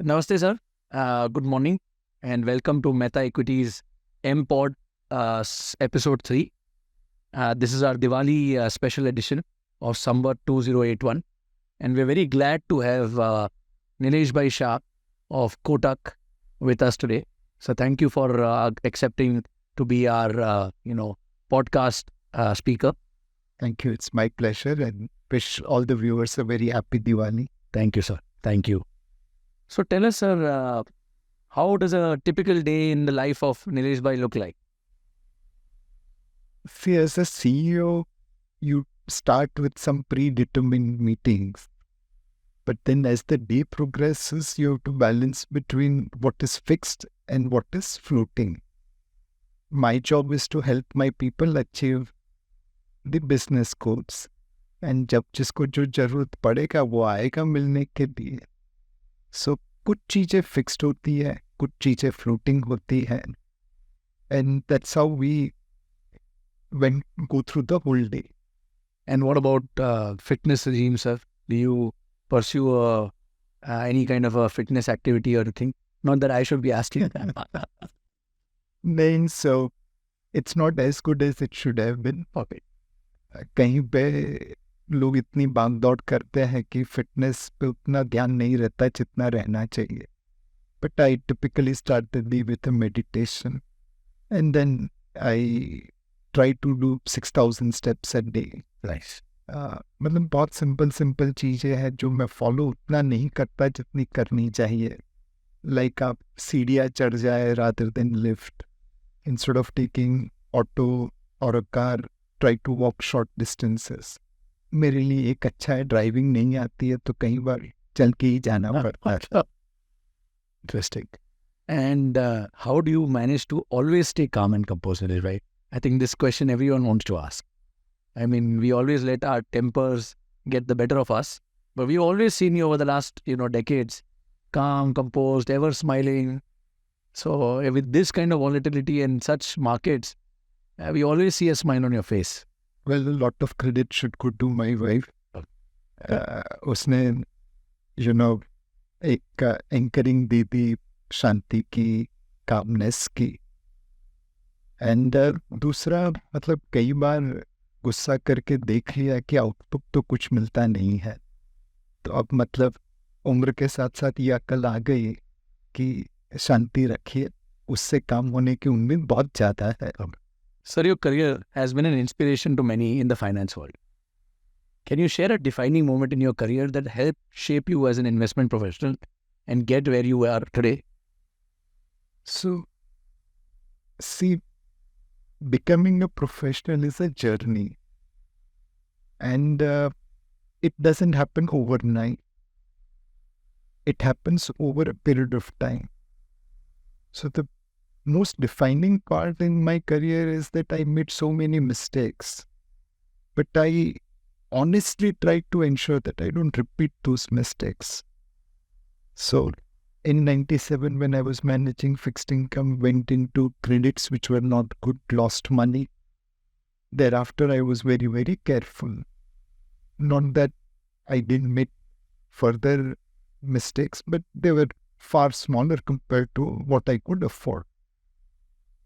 Namaste, sir. Good morning and welcome to Meta Equities M-Pod episode 3. This is our Diwali special edition of Samvat 2081. And we're very glad to have Nilesh Bhai Shah of Kotak with us today. So thank you for accepting to be our, podcast speaker. Thank you. It's my pleasure and wish all the viewers a very happy Diwali. Thank you, sir. Thank you. So tell us, sir, how does a typical day in the life of Nilesh Bhai look like? See, as a CEO, you start with some predetermined meetings. But then as the day progresses, you have to balance between what is fixed and what is floating. My job is to help my people achieve the business goals. And जब जिसको जो जरूरत पड़ेगा वो आएगा मिलने के लिए. So कुछ चीजें फिक्स्ड होती है, कुछ चीजें फ्लोटिंग होती है. And that's how we go through the whole day. And what about fitness regime, sir? Do you pursue any kind of a fitness activity or anything? Not that I should be asking. Then, so it's not as good as it should have been. Okay. कहीं पे लोग इतनी भाग दौड़ करते हैं कि fitness पे उतना ध्यान नहीं रहता जितना रहना चाहिए. But I typically start the day with a meditation. And then I try to do 6,000 steps a day. Nice. मतलब बहुत सिंपल चीज़ें हैं जो मैं फॉलो उतना नहीं करता जितनी करनी चाहिए. लाइक आप सीढ़ियाँ चढ़ जाए rather than lift. Instead of taking auto or a car, try to walk short distances. मेरे लिए एक अच्छा है, ड्राइविंग नहीं आती है तो कई बार चल के ही जाना पड़ता है. Interesting. And how do you manage to always stay calm and composed, Nilesh, right? I think this question everyone wants to ask. I mean, we always let our tempers get the better of us, but we've always seen you over the last, decades, calm, composed, ever smiling. So with this kind of volatility and such markets, we always see a smile on your face. Well, a lot of credit should go to my wife. उसने, एक anchoring दी थी शांति की, calmness की. And दूसरा, मतलब कई बार गुस्सा करके देख लिया कि आउटपुट तो कुछ मिलता नहीं है. तो अब मतलब उम्र के साथ साथ ये अकल आ गई कि शांति रखिए, उससे काम होने की उम्मीद बहुत ज़्यादा है. Sir, your career has been an inspiration to many in the finance world. Can you share a defining moment in your career that helped shape you as an investment professional and get where you are today? So, see, becoming a professional is a journey. And it doesn't happen overnight. It happens over a period of time. So the most defining part in my career is that I made so many mistakes. But I honestly try to ensure that I don't repeat those mistakes. So in 97, when I was managing fixed income, went into credits which were not good, lost money. Thereafter, I was very, very careful. Not that I didn't make further mistakes, but they were far smaller compared to what I could afford.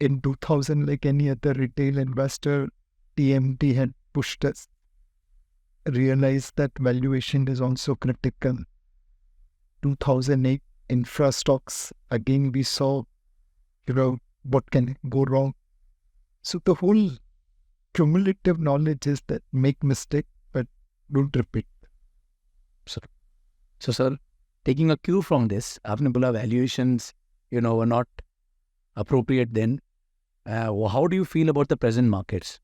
In 2000, like any other retail investor, TMT had pushed us. Realized that valuation is also critical. 2008, infra stocks, again we saw, what can go wrong. So the whole cumulative knowledge is that make mistake, but don't repeat. So sir, taking a cue from this, आपने बोला valuations, were not appropriate then. How do you feel about the present markets?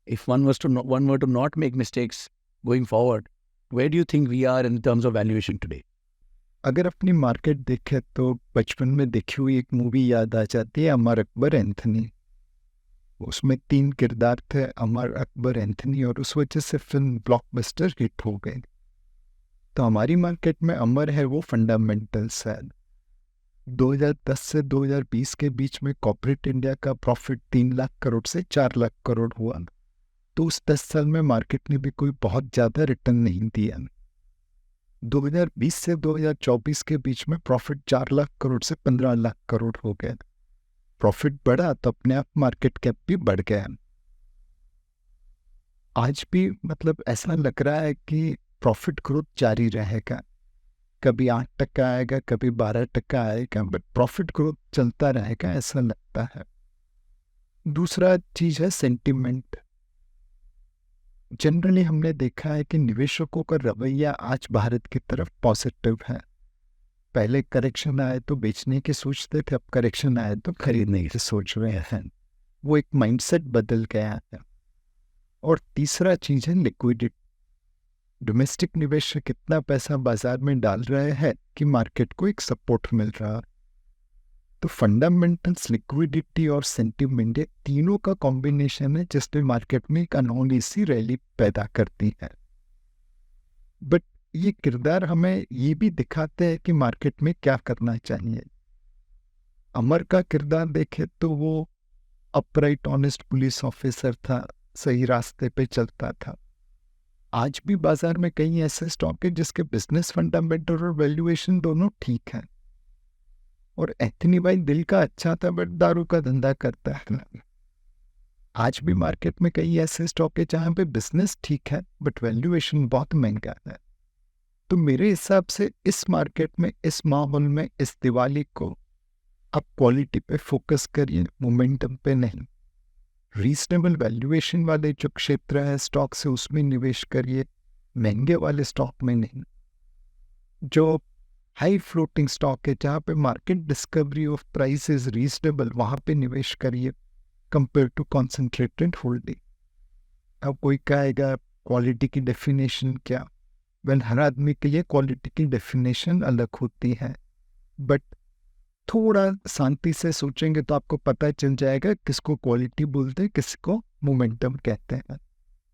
If one were to not make mistakes going forward, where do you think we are in terms of valuation today? अगर अपनी market देखे तो बचपन में देखी हुई एक movie याद आ जाती है, अमर अकबर एंथनी. उसमें 3 किरदार थे, अमर अकबर एंथनी, और उस वजह से फिल्म ब्लॉकबस्टर हिट हो गई. तो हमारी मार्केट में अमर है वो फंडामेंटल्स है. 2010 से 2020 के बीच में कॉर्पोरेट इंडिया का प्रॉफिट 3 लाख करोड़ से 4 लाख करोड़ हुआ. तो उस 10 साल में मार्केट ने भी कोई बहुत ज़्यादा रिटर्न नहीं दिया। 2020 से 2024 के बीच में प्रॉफिट 4 लाख करोड़ से 15 लाख करोड़ हो गया। प्रॉफिट बढ़ा तो अपने आप मार्केट कैप भी बढ़ गया। आज भी मतलब ऐसा लग रहा है कि प्रॉफिट ग्रोथ जारी रहेगा, कभी 8% आएगा, कभी 12% आएगा, बट प्रॉफिट ग्रोथ चलता रहेगा ऐसा लगता है। दूसरा चीज है सेंटिमेंट। जनरली हमने देखा है कि निवेशकों का रवैया आज भारत की तरफ पॉजिटिव है। पहले करेक्शन आए तो बेचने की सोचते थे, अब करेक्शन आए तो खरीदने की सोच रहे हैं। वो एक माइंडसेट बदल गया है। और तीसरा चीज है लिक्विडिटी। डोमेस्टिक निवेशक कितना पैसा बाजार में डाल रहे हैं कि मार्केट को एक सपोर्ट मिल रहा है। तो फंडामेंटल्स, लिक्विडिटी और सेंटिमेंट, ये तीनों का कॉम्बिनेशन है जिसने मार्केट में एक अनहोनी सी रैली पैदा करती है। बट ये किरदार हमें ये भी दिखाते हैं कि मार्केट में क्या करना चाहिए। अमर का किरदार देखे तो वो अपराइट ऑनेस्ट पुलिस ऑफिसर था, सही रास्ते पे चलता था। आज भी बाजार में कई ऐसे स्टॉक है जिसके बिजनेस फंडामेंटल और वैल्यूएशन दोनों ठीक है। और एंथनी भाई दिल का अच्छा था बट दारू का धंधा करता है। आज भी मार्केट में कई ऐसे स्टॉक है जहां पे बिजनेस ठीक है बट वैल्यूएशन बहुत महंगा है। तो मेरे हिसाब से इस मार्केट में, इस माहौल में, इस दिवाली को आप क्वालिटी पे फोकस करिए, मोमेंटम पे नहीं। रीजनेबल वैल्यूएशन वाले जो क्षेत्र है स्टॉक से उसमें निवेश करिए, महंगे वाले स्टॉक में नहीं। जो हाई फ्लोटिंग स्टॉक है जहाँ पे market discovery of price is reasonable, वहाँ पे निवेश करिए कंपेयर टू कॉन्सेंट्रेटेड होल्डिंग। अब कोई कहेगा क्वालिटी की डेफिनेशन क्या? वेल, हर आदमी के लिए क्वालिटी की डेफिनेशन अलग होती है, बट थोड़ा शांति से सोचेंगे तो आपको पता चल जाएगा किसको क्वालिटी बोलते हैं, किसको मोमेंटम कहते हैं।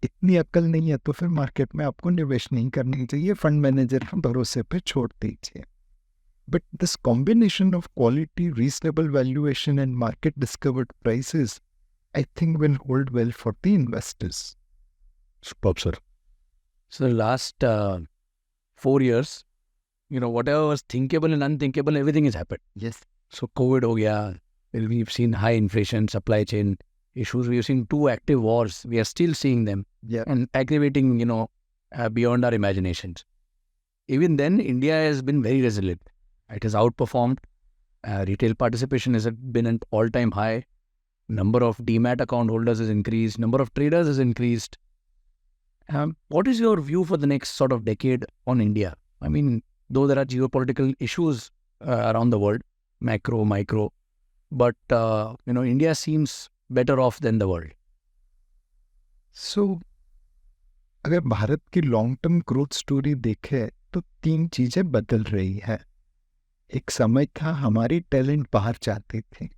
इतनी अक्ल नहीं है तो फिर मार्केट में आपको निवेश नहीं करनी चाहिए, फंड मैनेजर के भरोसे पे छोड़ दीजिए। But this combination of quality, reasonable valuation and market discovered prices, I think will hold well for the investors. Superb, sir. So last 4 years, whatever was thinkable and unthinkable, everything has happened. Yes. So COVID ho gaya, we've seen high inflation, supply chain issues, we've seen 2 active wars, we are still seeing them, Yeah. and aggravating, beyond our imaginations. Even then, India has been very resilient. It has outperformed. Retail participation has been at all-time high. Number of demat account holders has increased. Number of traders has increased. What is your view for the next sort of decade on India? I mean, though there are geopolitical issues around the world, macro, micro, but India seems better off than the world. So, अगर भारत की long term growth story देखे तो 3 चीजें बदल रही है। एक समय था हमारी टैलेंट बाहर जाती थी,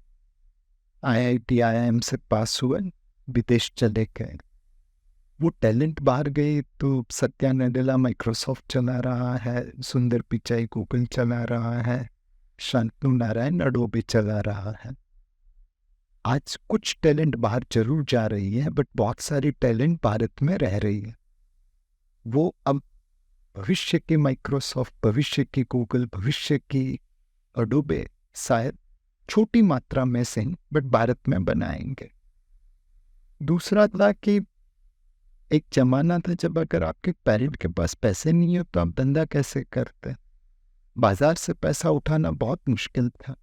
IIT IIM से पास हुए, विदेश चले गए। वो टैलेंट बाहर गई तो सत्या नडेला माइक्रोसॉफ्ट चला रहा है, सुंदर पिचाई गूगल चला रहा है, शांतनु नारायण एडोबी चला रहा है। आज कुछ टैलेंट बाहर जरूर जा रही है बट बहुत सारी टैलेंट भारत में रह रही है। वो अब भविष्य की माइक्रोसॉफ्ट, भविष्य की गूगल, भविष्य की एडोबे शायद छोटी मात्रा में से बट भारत में बनाएंगे। दूसरा था कि एक जमाना था जब अगर आपके पेरेंट के पास पैसे नहीं हो तो आप धंधा कैसे करते, बाजार से पैसा उठाना बहुत मुश्किल था।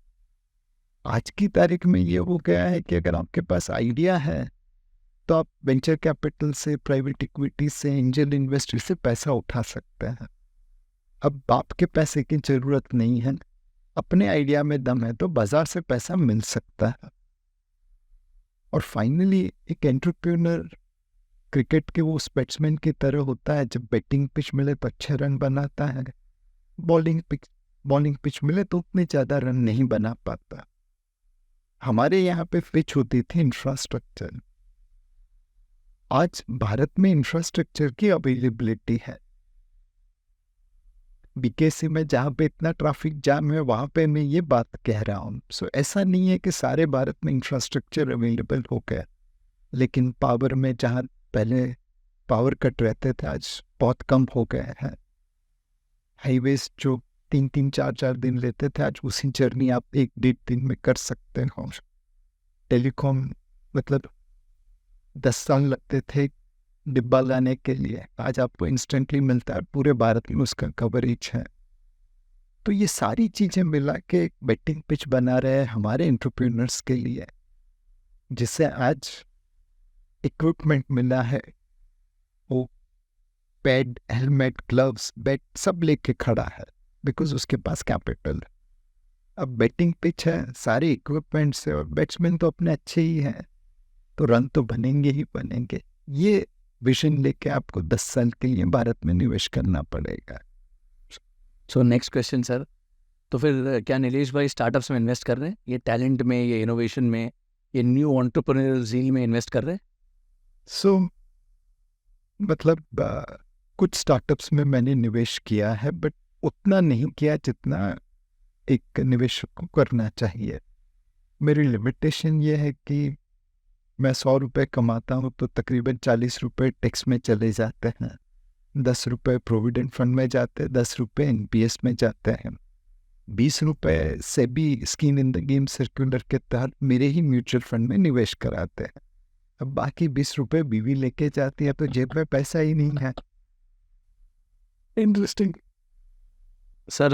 आज की तारीख में ये हो गया है कि अगर आपके पास आइडिया है तो आप वेंचर कैपिटल से, प्राइवेट इक्विटी से, एंजल इन्वेस्टर से पैसा उठा सकते हैं। अब बाप के पैसे की जरूरत नहीं है, अपने आइडिया में दम है तो बाजार से पैसा मिल सकता है। और फाइनली एक एंटरप्रेन्योर क्रिकेट के वो बैट्समैन की तरह होता है, जब बैटिंग पिच मिले तो अच्छे रन बनाता है, बॉलिंग पिच मिले तो उतने ज़्यादा रन नहीं बना पाता। हमारे यहाँ पे पिच होती थी इंफ्रास्ट्रक्चर। आज भारत में इंफ्रास्ट्रक्चर की अवेलेबिलिटी है। बीकेसी में जहाँ पे इतना ट्रैफिक जाम है वहाँ पे मैं ये बात कह रहा हूँ। सो ऐसा नहीं है कि सारे भारत में इंफ्रास्ट्रक्चर अवेलेबल हो गया, लेकिन पावर में जहाँ पहले पावर कट रहते थे, आज बहुत कम हो गए हैं। हाईवेज जो 3-4 दिन लेते थे, आज उसी जर्नी आप 1-1.5 दिन में कर सकते हो। टेलीकॉम मतलब 10 साल लगते थे डिब्बा लाने के लिए, आज आपको इंस्टेंटली मिलता है, पूरे भारत में उसका कवरेज है। तो ये सारी चीज़ें मिला के एक बेटिंग पिच बना रहे हैं हमारे एंटरप्रेन्योर्स के लिए, जिससे आज इक्विपमेंट मिला है, वो पैड, हेलमेट, ग्लव्स, बैट सब लेके खड़ा है, बिकॉज उसके पास कैपिटल है। अब बैटिंग पिच है, सारे इक्विपमेंट्स है, और बैट्समैन तो अपने अच्छे ही हैं, तो रन तो बनेंगे ही बनेंगे। ये विजन लेके आपको 10 साल के लिए भारत में निवेश करना पड़ेगा। सो नेक्स्ट क्वेश्चन सर, तो फिर क्या नीलेश भाई स्टार्टअप्स में इन्वेस्ट कर रहे हैं? ये टैलेंट में, ये इनोवेशन में, ये न्यू एंटरप्रेन्योरियल ज़ील में इन्वेस्ट कर रहे हैं? सो मतलब कुछ स्टार्टअप्स में मैंने निवेश किया है, बट उतना नहीं किया जितना एक निवेशक को करना चाहिए। मेरी लिमिटेशन ये है कि मैं 100 रुपये कमाता हूँ तो तकरीबन 40 रुपये टैक्स में चले जाते हैं, 10 रुपये प्रोविडेंट फंड में जाते हैं, 10 रुपये NPS में जाते हैं, 20 रुपये से भी skin in the game circular के तहत मेरे ही म्यूचुअल फंड में निवेश कराते हैं। अब बाकी 20 रुपये बीवी लेके जाती है, तो जेब में पैसा ही नहीं है। इंटरेस्टिंग सर,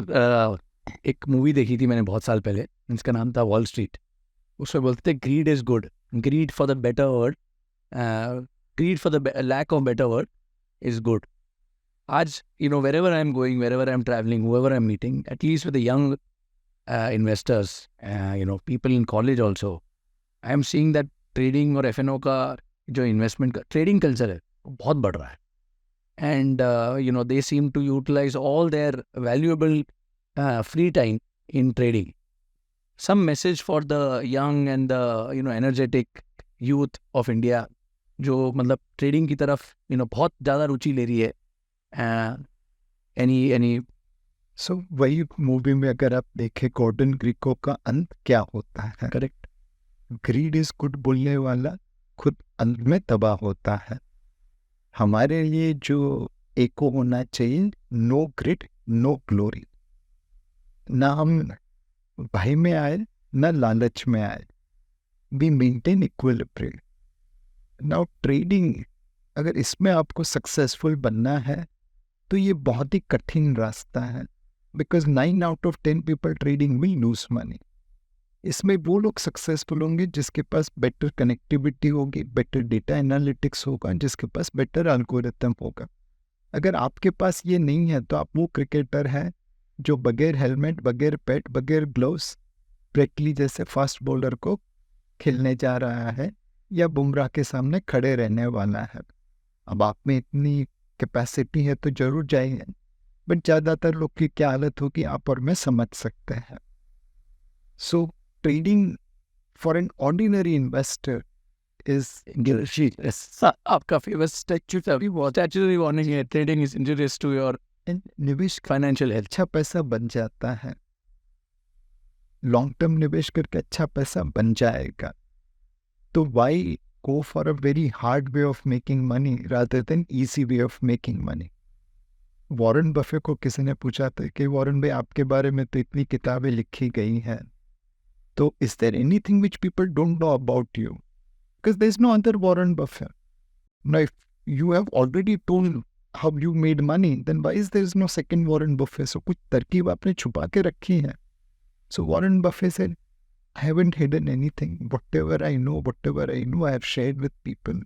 एक मूवी देखी थी मैंने बहुत साल पहले, जिसका नाम था वॉल स्ट्रीट। उसमें बोलते थे greed is good, greed for the better word, greed for the lack of better word is good. आज wherever I'm going, wherever I'm traveling, whoever I'm meeting, at least with the young investors, people in college also, I am seeing that trading और F&O का जो investment का trading culture है वो बहुत बढ़ रहा है। And they seem to utilize all their valuable free time in trading. Some message for the young and the energetic youth of India, जो मतलब ट्रेडिंग की तरफ बहुत ज़्यादा रुचि ले रही है। any सो वही मूवी में अगर आप देखें, गॉर्डन ग्रीको का अंत क्या होता है, करेक्ट, ग्रीड इज गुड बोलने वाला खुद अंत में तबाह होता है। हमारे लिए जो एको होना चाहिए, नो ग्रिड नो ग्लोरी, ना हम भाई में आए ना लालच में आए, be maintain equilibrium. Now trading, अगर इसमें आपको सक्सेसफुल बनना है तो ये बहुत ही कठिन रास्ता है, because 9 out of 10 people trading will lose money. इसमें वो लोग सक्सेसफुल होंगे जिसके पास बेटर कनेक्टिविटी होगी, बेटर डेटा एनालिटिक्स होगा, जिसके पास बेटर एल्गोरिथम होगा। अगर आपके पास ये नहीं है तो आप वो क्रिकेटर हैं जो बगैर हेलमेट, बगैर पैड, बगैर ग्लव्स ब्रेकली जैसे फास्ट बॉलर को खेलने जा रहा है, या बुमराह के सामने खड़े रहने वाला है। अब आप में इतनी कैपेसिटी है तो जरूर जाइए, बट ज़्यादातर लोग की क्या हालत होगी आप और मैं समझ सकते हैं। So trading for an ordinary investor is आपका फेमस स्टैच्यूटरी वार्निंग है, trading is injurious to your निवेश फाइनेंशियल हेल्थ। अच्छा पैसा बन जाता है, लॉन्ग टर्म निवेश करके अच्छा पैसा बन जाएगा। तो Y go for a very hard way of making money rather than easy way of making money? Warren Buffett को किसी ने पूछा था कि वॉरेन भाई आपके बारे में तो इतनी किताबें लिखी गई हैं, तो is there anything which people don't know about you? Because there is no other Warren Buffett. Now if you have already told how you made money, then why is there is no second Warren Buffett? So कुछ तरकीब आपने छुपा के रखी है। So Warren Buffett said, I haven't hidden anything. Whatever I know, I have shared with people.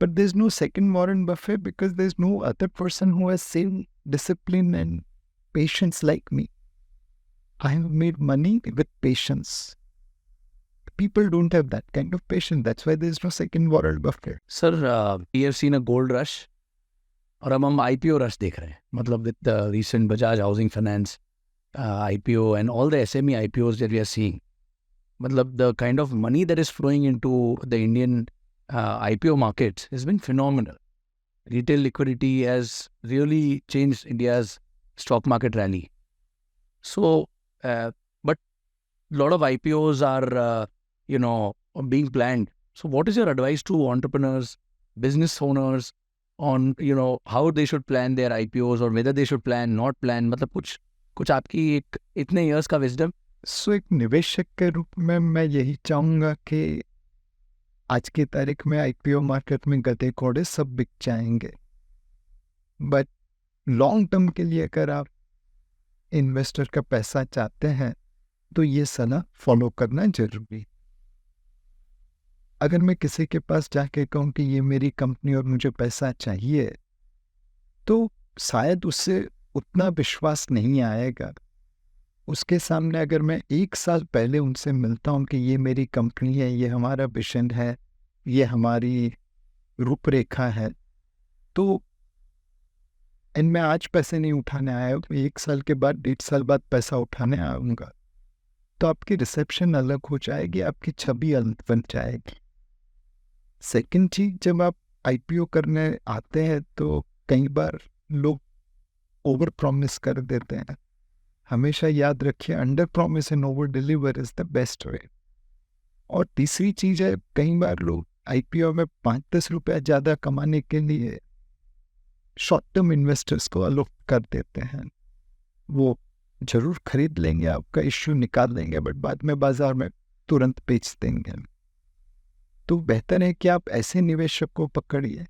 But there's no second Warren Buffett because there's no other person who has same discipline and patience like me. I have made money with patience. People don't have that kind of patience. That's why there's no second Warren Buffett. Sir, we have seen a gold rush, और अब हम IPO rush देख रहे हैं। मतलब with the recent Bajaj Housing Finance IPO and all the SME IPOs that we are seeing, मतलब the kind of money that is flowing into the Indian IPO markets has been phenomenal. Retail liquidity has really changed India's stock market rally. So, but a lot of IPOs are, being planned. So, what is your advice to entrepreneurs business owners on how they should plan their IPOs or whether they should plan not plan, मतलब कुछ आपकी एक इतने years का wisdom? सो एक निवेशक के रूप में मैं यही चाहूँगा कि आज की तारीख में आईपीओ मार्केट में गधे घोड़े सब बिक जाएंगे, बट लॉन्ग टर्म के लिए अगर आप इन्वेस्टर का पैसा चाहते हैं तो ये सलाह फॉलो करना जरूरी। अगर मैं किसी के पास जाके कहूँ कि ये मेरी कंपनी और मुझे पैसा चाहिए, तो शायद उससे उतना विश्वास नहीं आएगा। उसके सामने अगर मैं 1 साल पहले उनसे मिलता हूँ कि ये मेरी कंपनी है, ये हमारा विजन है, ये हमारी रूपरेखा है, तो मैं आज पैसे नहीं उठाने आया, 1 साल के बाद 1.5 साल बाद पैसा उठाने आऊँगा, तो आपकी रिसेप्शन अलग हो जाएगी, आपकी छवि अलग बन जाएगी। सेकंड चीज, जब आप आईपीओ करने आते हैं तो कई बार लोग ओवर प्रॉमिस कर देते हैं। हमेशा याद रखिए, under promise and over deliver is the best way. और तीसरी चीज है, कई बार लोग आईपीओ में 5-10 रुपया ज़्यादा कमाने के लिए शॉर्ट टर्म इन्वेस्टर्स को अलोट कर देते हैं। वो जरूर खरीद लेंगे, आपका इश्यू निकाल लेंगे, बट बाद में बाजार में तुरंत बेच देंगे। तो बेहतर है कि आप ऐसे निवेशक को पकड़िए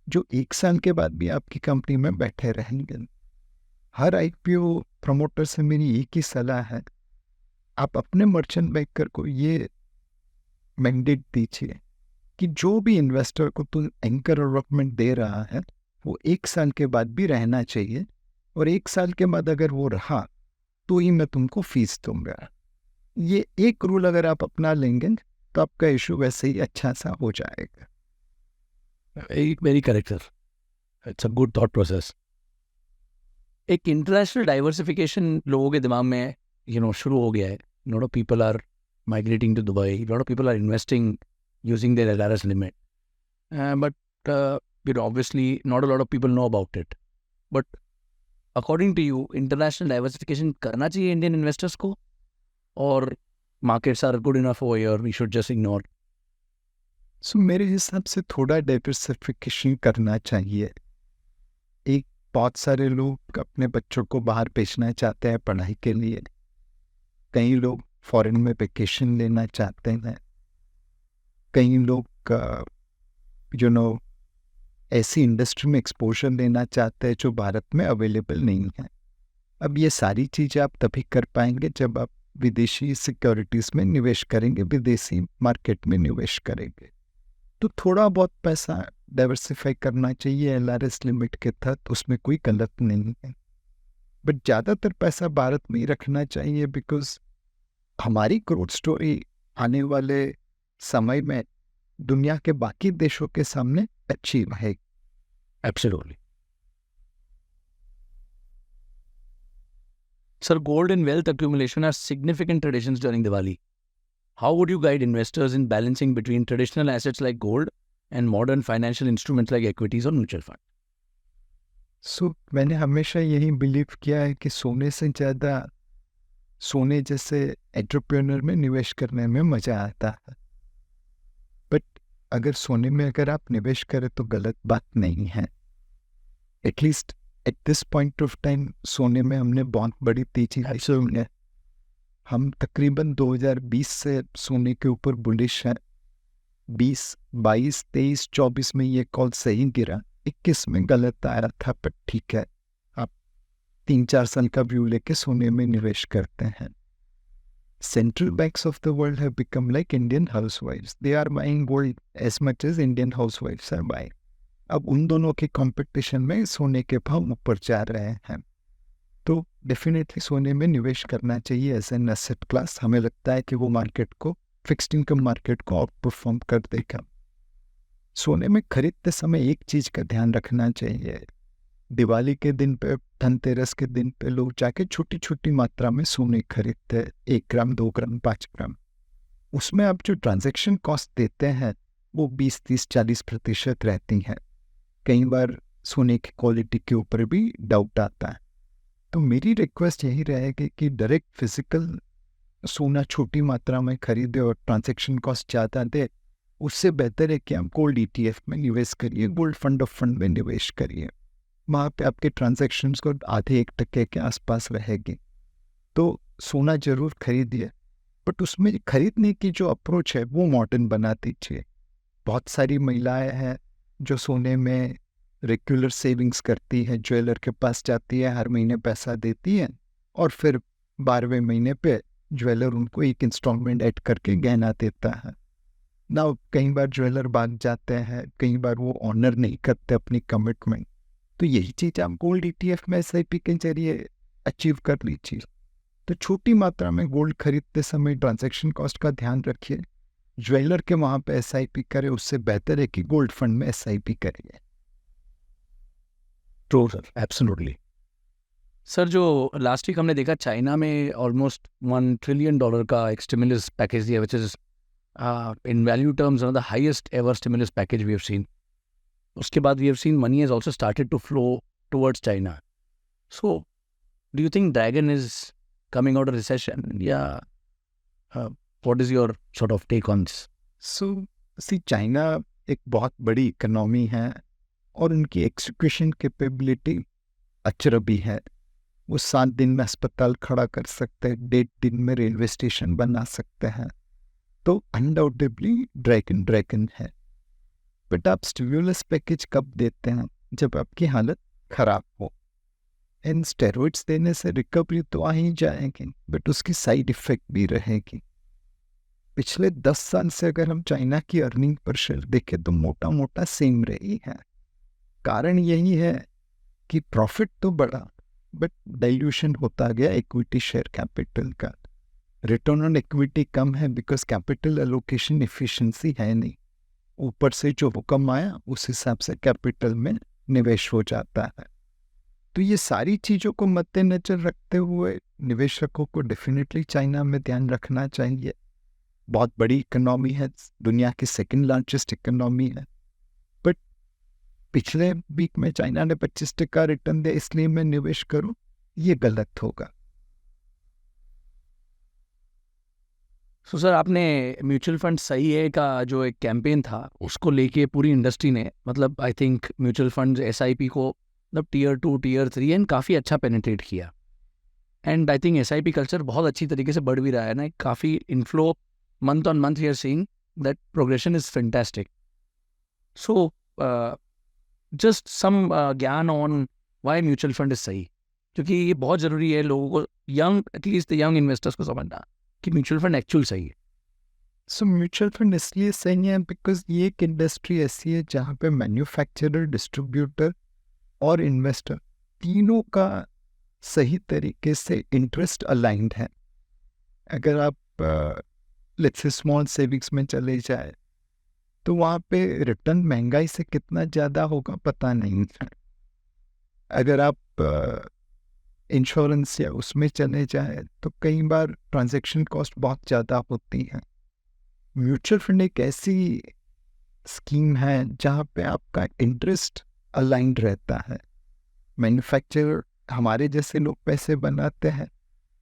जो 1 साल के बाद भी आपकी कंपनी में बैठे रहेंगे। हर आईपीओ प्रमोटर से मेरी एक ही सलाह है, आप अपने मर्चेंट बैंकर को ये मैंडेट दीजिए कि जो भी इन्वेस्टर को तुम एंकर अलॉटमेंट दे रहा है वो 1 साल के बाद भी रहना चाहिए, और 1 साल के बाद अगर वो रहा तो ही मैं तुमको फीस दूंगा। ये एक रूल अगर आप अपना लेंगे तो आपका इशू वैसे ही अच्छा सा हो जाएगा। Very correct, sir. It's a good thought process. एक इंटरनेशनल डाइवर्सिफिकेशन लोगों के दिमाग में शुरू हो गया है. Lot of people are migrating to Dubai. Lot of people are investing using their LRS limit. But obviously not a lot of people know about it. But according to you, international diversification करना चाहिए Indian investors को, और markets are good enough over here, we should just ignore? सो मेरे हिसाब से थोड़ा diversification करना चाहिए। एक, बहुत सारे लोग अपने बच्चों को बाहर भेजना चाहते हैं पढ़ाई के लिए, कई लोग फॉरेन में वेकेशन लेना चाहते हैं, कई लोग ऐसी इंडस्ट्री में एक्सपोजर लेना चाहते हैं जो भारत में अवेलेबल नहीं है। अब ये सारी चीज़ें आप तभी कर पाएंगे जब आप विदेशी सिक्योरिटीज़ में निवेश करेंगे, विदेशी मार्केट में निवेश करेंगे। तो थोड़ा बहुत पैसा डाइवर्सिफाई करना चाहिए एलआरएस लिमिट के तहत, उसमें कोई गलत नहीं है, बट ज़्यादातर पैसा भारत में ही रखना चाहिए, बिकॉज हमारी ग्रोथ स्टोरी आने वाले समय में दुनिया के बाकी देशों के सामने अच्छी रहेगी। Absolutely. Sir, gold and wealth accumulation are significant traditions during Diwali. How would you guide investors in balancing between traditional assets like gold and modern financial instruments like equities or mutual fund? सो मैंने हमेशा यही believe किया है कि सोने से ज़्यादा सोने जैसे एंटरप्रेन्योर में निवेश करने में मज़ा आता है, बट अगर सोने में अगर आप निवेश करें तो गलत बात नहीं है। At least at this point of time सोने में हमने बहुत बड़ी तेजी हासिल है। हम तकरीबन 2020 से सोने के ऊपर बुलिश हैं। 20, 22, 23, 24 में ये कॉल सही गिरा, 21 में गलत आया था, पर ठीक है, आप 3-4 साल का व्यू लेके सोने में निवेश करते हैं। Central banks of the world have become like Indian housewives. They are buying gold as much as Indian housewives are buying. अब उन दोनों के कंपटीशन में सोने के भाव ऊपर जा रहे हैं, तो डेफिनेटली सोने में निवेश करना चाहिए एज एन एसेट क्लास। हमें लगता है कि वो मार्केट को, फिक्स्ड इनकम मार्केट को आउट परफॉर्म कर देगा। सोने में खरीदते समय एक चीज़ का ध्यान रखना चाहिए, दिवाली के दिन पे, धनतेरस के दिन पे लोग जाके छोटी छोटी मात्रा में सोने खरीदते हैं, 1 ग्राम, 2 ग्राम, 5 ग्राम। उसमें आप जो ट्रांजैक्शन कॉस्ट देते हैं वो 20, 30, 40% रहती हैं। कई बार सोने की क्वालिटी के ऊपर भी डाउट आता है। तो मेरी रिक्वेस्ट यही रहेगी कि डायरेक्ट फिजिकल सोना छोटी मात्रा में खरीदे और ट्रांजैक्शन कॉस्ट ज़्यादा दे, उससे बेहतर है कि आप गोल्ड ETF में निवेश करिए, गोल्ड फंड ऑफ फंड में निवेश करिए। वहाँ पे आपके ट्रांजैक्शंस को आधे 1% के आसपास रहेगी। तो सोना जरूर खरीदिए, बट उसमें खरीदने की जो अप्रोच है वो मॉडर्न बना दीजिए। बहुत सारी महिलाएं हैं जो सोने में रेगुलर सेविंग्स करती है, ज्वेलर के पास जाती है, हर महीने पैसा देती है और फिर 12वें महीने पे ज्वेलर उनको एक इंस्टॉलमेंट ऐड करके गहना देता है ना। कई बार ज्वेलर भाग जाते हैं, कई बार वो ऑनर नहीं करते अपनी कमिटमेंट। तो यही चीज़ आप गोल्ड ETF में SIP के जरिए अचीव कर लीजिए। तो छोटी मात्रा में गोल्ड खरीदते समय ट्रांजैक्शन कॉस्ट का ध्यान रखिए। ज्वेलर के वहाँ पे SIP करें, उससे बेहतर है कि गोल्ड फंड में SIP करिए। True sir, absolutely. सर, जो लास्ट वीक हमने देखा चाइना में ऑलमोस्ट $1 ट्रिलियन का एक स्टिमुलस पैकेज दिया, which is in value terms one of the highest ever stimulus package we have seen. उसके बाद we have seen money has also started to flow towards China. So, do you think Dragon is coming out of recession? Yeah. What is your sort of take on this? So, see, China एक बहुत बड़ी economy है और उनकी execution capability अचरबी है। वो 7 दिन में अस्पताल खड़ा कर सकते हैं, 1.5 दिन में रेलवे स्टेशन बना सकते हैं। तो अनडाउटेबली ड्रैगन है। बट आप स्टिमुलस पैकेज कब देते हैं? जब आपकी हालत खराब हो। एंड स्टेरॉइड्स देने से रिकवरी तो आ ही जाएगी, बट उसकी साइड इफेक्ट भी रहेगी। पिछले 10 साल से अगर हम चाइना की अर्निंग पर शेयर देखें तो मोटा मोटा सेम रही है। कारण यही है कि प्रॉफिट तो बढ़ा, बट डाइल्यूशन होता गया इक्विटी शेयर कैपिटल का। रिटर्न ऑन इक्विटी कम है बिकॉज कैपिटल एलोकेशन एफिशिएंसी है नहीं। ऊपर से जो हुक्म आया उस हिसाब से कैपिटल में निवेश हो जाता है। तो ये सारी चीज़ों को मद्देनजर रखते हुए निवेशकों को डेफिनेटली चाइना में ध्यान रखना चाहिए। बहुत बड़ी इकोनॉमी है, दुनिया की सेकंड लार्जेस्ट इकोनॉमी है। बट पिछले वीक में चाइना ने 25% रिटर्न दिया, इसलिए मैं निवेश करूं, ये गलत होगा। सो सर, आपने म्यूचुअल फंड सही है का जो एक कैंपेन था उसको लेके पूरी इंडस्ट्री ने, मतलब I think mutual fund SIP को मतलब Tier 2 Tier 3 एंड काफ़ी अच्छा पेनिट्रेट किया। And I think SIP culture बहुत अच्छी तरीके से बढ़ भी रहा है ना, काफ़ी inflow month on month we are seeing that progression is fantastic. So just some gyan on why mutual fund is सही, क्योंकि ये बहुत ज़रूरी है लोगों को, यंग एटलीस्ट यंग इन्वेस्टर्स को समझना कि म्यूचुअल फंड एक्चुअल सही है। सो म्यूचुअल फंड इसलिए सही है बिकॉज ये एक इंडस्ट्री ऐसी है जहाँ पे मैन्युफैक्चरर, डिस्ट्रीब्यूटर और इन्वेस्टर तीनों का सही तरीके से इंटरेस्ट अलाइंड है। अगर आप लेट्स से स्मॉल सेविंग्स में चले जाए तो वहाँ पे रिटर्न महंगाई से कितना ज़्यादा होगा पता नहीं है। अगर आप इंश्योरेंस या उसमें चले जाए तो कई बार ट्रांजैक्शन कॉस्ट बहुत ज़्यादा होती है। म्यूचुअल फंड एक ऐसी स्कीम है जहाँ पे आपका इंटरेस्ट अलाइंड रहता है। मैन्युफैक्चरर हमारे जैसे लोग पैसे बनाते हैं,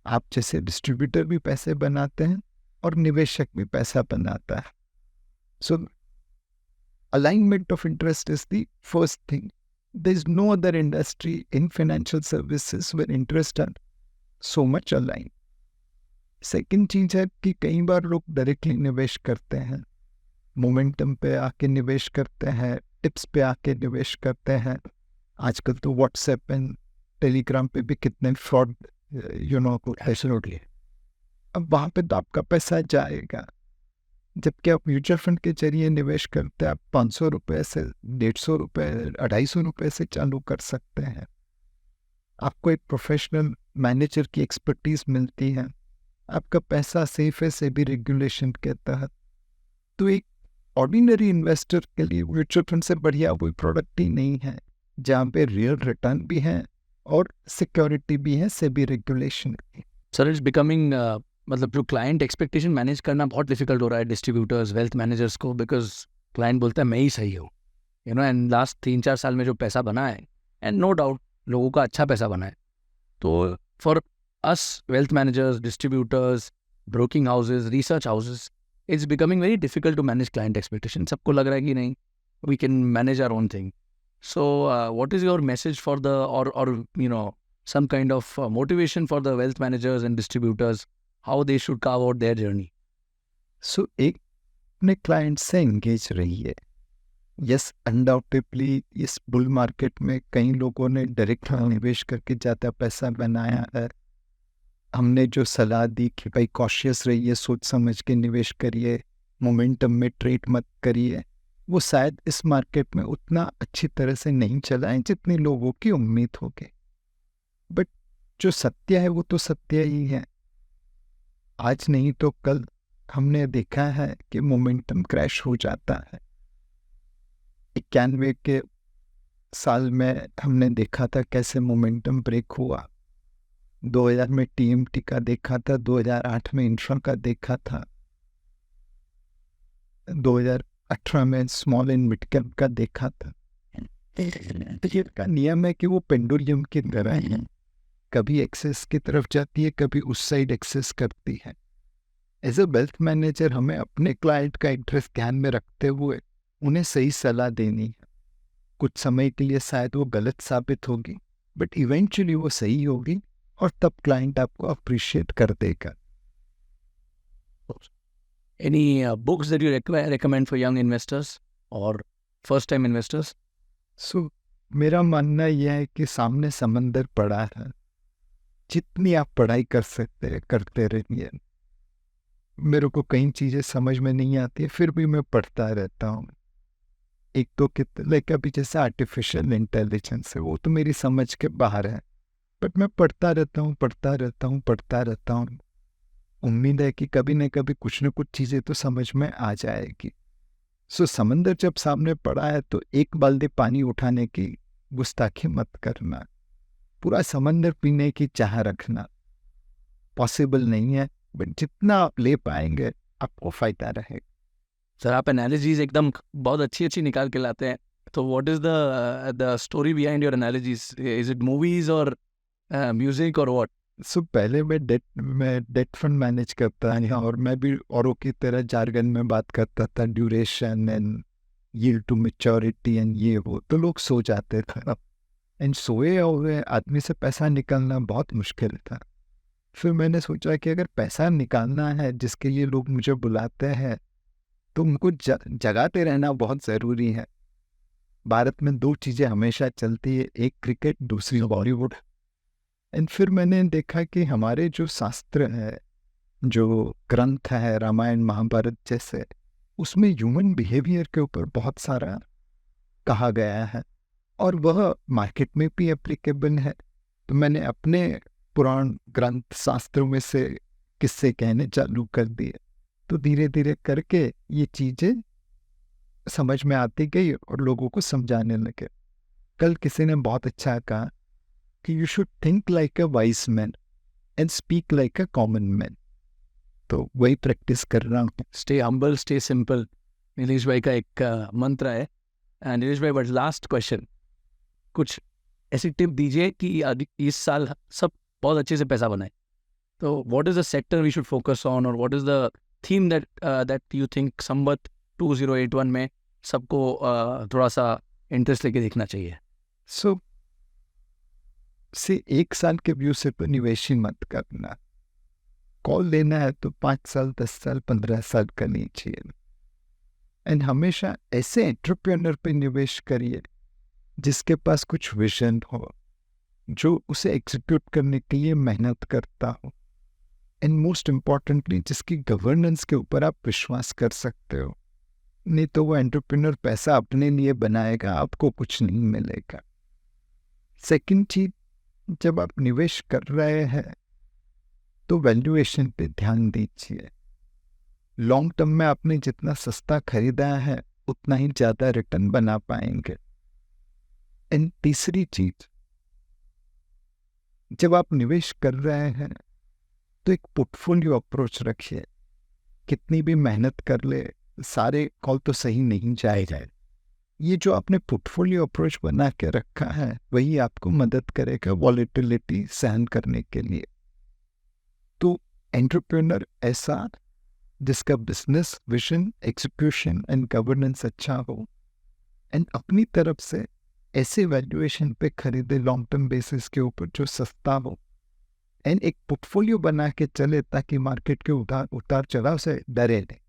आप जैसे डिस्ट्रीब्यूटर भी पैसे बनाते हैं और निवेशक भी पैसा बनाता है। सो alignment of interest is the first thing. There is no other industry in financial services where interests are so much aligned. Second चीज है कि कई बार लोग डायरेक्टली निवेश करते हैं, मोमेंटम पे आके निवेश करते हैं, टिप्स पे आके निवेश करते हैं। आजकल तो व्हाट्सएप एंड टेलीग्राम पे भी कितने फ्रॉड एब्सोल्युटली। अब वहाँ पे तो आपका पैसा जाएगा। जबकि आप म्यूचुअल फंड के जरिए निवेश करते हैं, आप 500 रुपये से 150 रुपये 250 रुपये से चालू कर सकते हैं। आपको एक प्रोफेशनल मैनेजर की एक्सपर्टीज मिलती है, आपका पैसा सेफ है सेबी रेगुलेशन के तहत। तो एक ऑर्डिनरी इन्वेस्टर के लिए म्यूचुअल फंड से बढ़िया कोई प्रोडक्ट ही नहीं है, जहाँ पे रियल रिटर्न भी है और सिक्योरिटी भी है सेबी रेगुलेशन की। सर, इट्स बिकमिंग मतलब जो क्लाइंट एक्सपेक्टेशन मैनेज करना बहुत डिफिकल्ट हो रहा है डिस्ट्रीब्यूटर्स, वेल्थ मैनेजर्स को, बिकॉज क्लाइंट बोलता है मैं ही सही हूँ, एंड लास्ट 3-4 साल में जो पैसा बना है, एंड नो डाउट लोगों का अच्छा पैसा बना है। तो for us wealth managers, distributors, broking houses, research houses, it's becoming very difficult to manage client expectation. सबको लग रहा है कि नहीं, we can manage our own thing. So what is your message for the or you know some kind of motivation for the wealth managers and distributors, how they should carve out their journey? सो एक अपने client से engage रहिए. Yes, undoubtedly इस bull market में कई लोगों ने direct निवेश करके ज़्यादा पैसा बनाया है. हमने जो सलाह दी कि भाई कॉशियस रहिए, सोच समझ के निवेश करिए, मोमेंटम में ट्रेड मत करिए, वो शायद इस मार्केट में उतना अच्छी तरह से नहीं चला है जितनी लोगों की उम्मीद होगी. बट जो सत्य है वो तो सत्य ही है. आज नहीं तो कल हमने देखा है कि मोमेंटम क्रैश हो जाता है. 91 के साल में हमने देखा था कैसे मोमेंटम ब्रेक हुआ. 2000 में टीएमटी का देखा था, 2008 में इंफ्रा का देखा था, 2018 में स्मॉल एंड मिड कैप का देखा था. ये का नियम है कि वो पेंडुलम की तरह है, कभी एक्सेस की तरफ जाती है, कभी उस साइड एक्सेस करती है. एज अ वेल्थ मैनेजर हमें अपने क्लाइंट का इंटरेस्ट ध्यान में रखते हुए उन्हें सही सलाह देनी है. कुछ समय के लिए शायद वो गलत साबित होगी, बट इवेंचुअली वो सही होगी और तब क्लाइंट आपको अप्रिशिएट कर देगा. Any books that you recommend for young investors or first time investors? सो मेरा मानना यह है कि सामने समंदर पड़ा है, जितनी आप पढ़ाई कर सकते हैं करते रहिए. मेरे को कई चीज़ें समझ में नहीं आती है, फिर भी मैं पढ़ता रहता हूँ. एक तो लाइक अभी जैसे आर्टिफिशियल इंटेलिजेंस है, वो तो मेरी समझ के बाहर है, बट मैं पढ़ता रहता हूँ. उम्मीद है कि कभी न कभी कुछ न कुछ चीज़ें तो समझ में आ जाएगी. सो समंदर जब सामने पड़ा है तो एक बाल्टी पानी उठाने की गुस्ताखी मत करना. पूरा समंदर पीने की चाह रखना पॉसिबल नहीं है, बट जितना आप ले पाएंगे आपको फ़ायदा रहेगा. सर आप एनालिजीज एकदम बहुत अच्छी निकाल के लाते हैं. तो what is the story behind your analyses? Is it movies और म्यूजिक और व्हाट? सो पहले मैं डेट फंड मैनेज करता था और मैं भी औरों की तरह जार्गन में बात करता था, duration and yield to maturity and ये वो. तो लोग सो जाते थे, एंड सोए हुए आदमी से पैसा निकालना बहुत मुश्किल था. फिर मैंने सोचा कि अगर पैसा निकालना है जिसके लिए लोग मुझे बुलाते हैं तो उनको जगाते रहना बहुत ज़रूरी है. भारत में 2 चीज़ें हमेशा चलती है, एक क्रिकेट, दूसरी बॉलीवुड. एंड फिर मैंने देखा कि हमारे जो शास्त्र है, जो ग्रंथ है, रामायण महाभारत जैसे, उसमें ह्यूमन बिहेवियर के ऊपर बहुत सारा कहा गया है और वह मार्केट में भी एप्लीकेबल है. तो मैंने अपने पुराण ग्रंथ शास्त्रों में से किस्से कहने चालू कर दिए. तो धीरे धीरे करके ये चीज़ें समझ में आती गई और लोगों को समझाने लगे. कल किसी ने बहुत अच्छा कहा कि you should think like a wise man and speak like a common man. तो वही प्रैक्टिस कर रहा हूँ. Stay humble, stay simple, Nilesh भाई का एक मंत्र है. नीलेश भाई, बट लास्ट क्वेश्चन, कुछ ऐसी टिप दीजिए कि इस साल सब बहुत अच्छे से पैसा बनाए. तो what is the sector we should focus on, और what is the theme that you think Samvat 2081 में सबको थोड़ा सा इंटरेस्ट लेके देखना चाहिए? सो से 1 साल के व्यू से तो निवेश ही मत करना. कॉल लेना है तो 5 साल, 10 साल, 15 साल का लीजिए. एंड हमेशा ऐसे एंटरप्रेन्योर पे निवेश करिए जिसके पास कुछ विजन हो, जो उसे एग्जीक्यूट करने के लिए मेहनत करता हो, एंड मोस्ट इम्पॉर्टेंटली जिसकी गवर्नेंस के ऊपर आप विश्वास कर सकते हो. नहीं तो वो एंटरप्रेन्योर पैसा अपने लिए बनाएगा, आपको कुछ नहीं मिलेगा. सेकंड चीज, जब आप निवेश कर रहे हैं तो वैल्यूएशन पे ध्यान दीजिए. लॉन्ग टर्म में आपने जितना सस्ता खरीदा है उतना ही ज़्यादा रिटर्न बना पाएंगे. एंड तीसरी चीज, जब आप निवेश कर रहे हैं तो एक पोर्टफोलियो अप्रोच रखिए. कितनी भी मेहनत कर ले, सारे कॉल तो सही नहीं जाएगा. ये जो आपने पोर्टफोलियो अप्रोच बना के रखा है वही आपको मदद करेगा वॉलेटिलिटी सहन करने के लिए. तो एंटरप्रेन्योर ऐसा जिसका business vision, execution and governance अच्छा हो, एंड अपनी तरफ से ऐसे वैल्यूएशन पे खरीदे लॉन्ग टर्म बेसिस के ऊपर जो सस्ता हो, एंड एक पोर्टफोलियो बना के चले ताकि मार्केट के उतार चढ़ाव से डरे नहीं।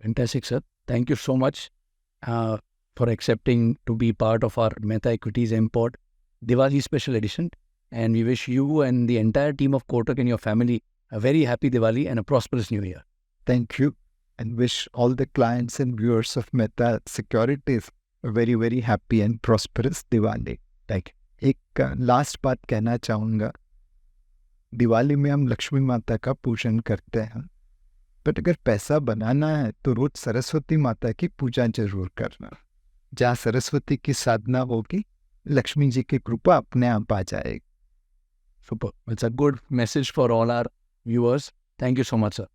Fantastic, sir. Thank you so much for accepting to be part of our Mehta Equities MPod Diwali Special Edition. And we wish you and the entire team of Kotak and your family a very happy Diwali and a prosperous New Year. Thank you, and wish all the clients and viewers of Mehta Securities a very, very happy and prosperous Diwali. Thank you. एक last बात कहना चाहूँगा, दिवाली में हम लक्ष्मी माता का पूजन करते हैं, बट अगर पैसा बनाना है तो रोज सरस्वती माता की पूजा जरूर करना। जहाँ सरस्वती की साधना होगी, लक्ष्मी जी की कृपा अपने आप आ जाएगी। Super. It's a good message for all our viewers. Thank you so much, sir.